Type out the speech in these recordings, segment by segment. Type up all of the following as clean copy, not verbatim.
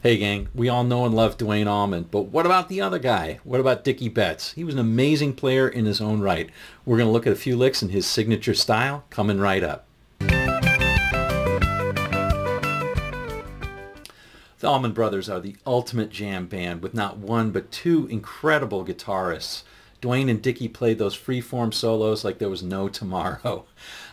Hey gang, we all know and love Duane Allman, but what about the other guy? What about Dickey Betts? He was an amazing player in his own right. We're going to look at a few licks in his signature style, coming right up. The Allman Brothers are the ultimate jam band with not one but two incredible guitarists. Duane and Dickie played those free-form solos like there was no tomorrow.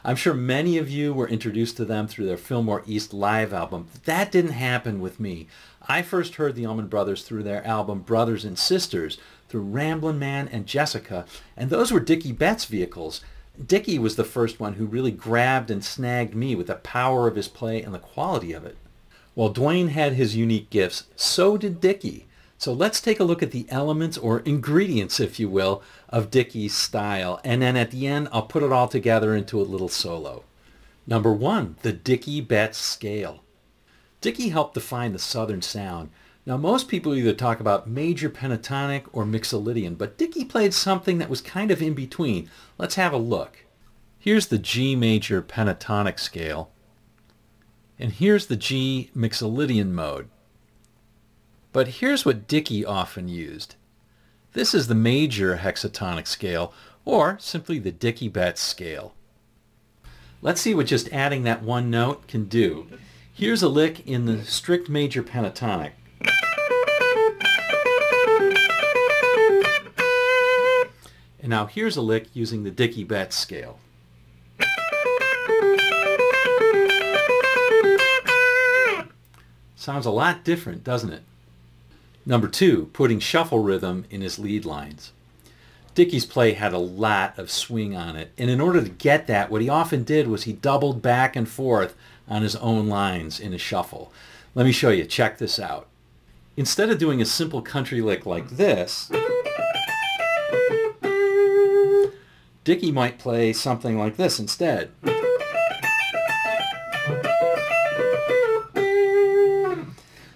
I'm sure many of you were introduced to them through their Fillmore East live album. That didn't happen with me. I first heard the Allman Brothers through their album Brothers and Sisters, through Ramblin Man and Jessica, and those were Dickey Betts' vehicles. Dickie was the first one who really grabbed and snagged me with the power of his play and the quality of it. While Duane had his unique gifts, so did Dickie. So let's take a look at the elements, or ingredients if you will, of Dickie's style, and then at the end I'll put it all together into a little solo. Number one, the Dickey Betts scale. Dickie helped define the Southern sound. Now most people either talk about major pentatonic or mixolydian, but Dickie played something that was kind of in between. Let's have a look. Here's the G major pentatonic scale, and here's the G mixolydian mode. But here's what Dickie often used. This is the major hexatonic scale, or simply the Dickey Betts scale. Let's see what just adding that one note can do. Here's a lick in the strict major pentatonic. And now here's a lick using the Dickey Betts scale. Sounds a lot different, doesn't it? Number two, putting shuffle rhythm in his lead lines. Dickie's play had a lot of swing on it, and in order to get that, what he often did was he doubled back and forth on his own lines in a shuffle. Let me show you. Check this out. Instead of doing a simple country lick like this, Dickie might play something like this instead.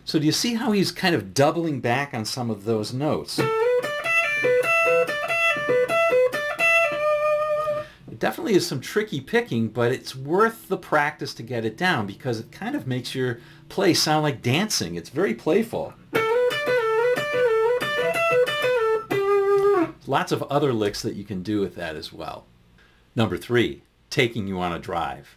So do you see how he's kind of doubling back on some of those notes? It definitely is some tricky picking, but it's worth the practice to get it down because it kind of makes your play sound like dancing. It's very playful. Lots of other licks that you can do with that as well. Number three, taking you on a drive.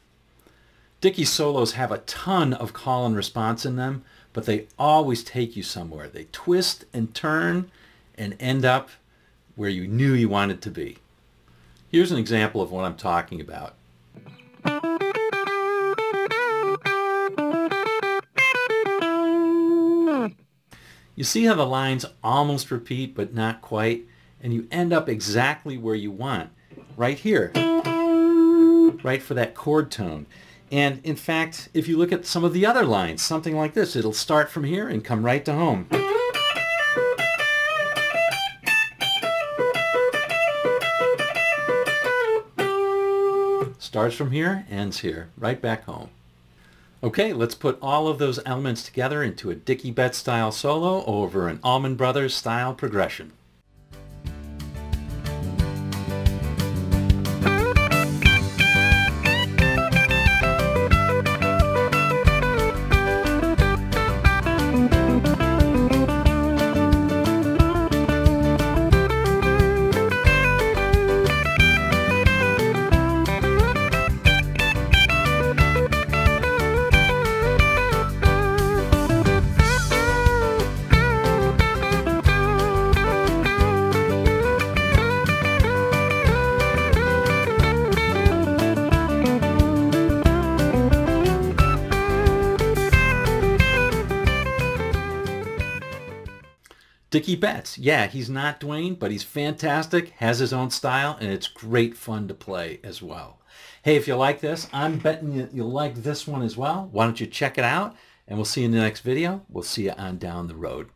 Dickie's solos have a ton of call and response in them, but they always take you somewhere. They twist and turn and end up where you knew you wanted to be. Here's an example of what I'm talking about. You see how the lines almost repeat but not quite, and you end up exactly where you want, right here, right for that chord tone. And in fact, if you look at some of the other lines, something like this, it'll start from here and come right to home. Starts from here, ends here, right back home. Okay, let's put all of those elements together into a Dickey Betts style solo over an Allman Brothers style progression. Dickey Betts, yeah, he's not Duane, but he's fantastic, has his own style, and it's great fun to play as well. Hey, if you like this, I'm betting you'll like this one as well. Why don't you check it out, and we'll see you in the next video. We'll see you on down the road.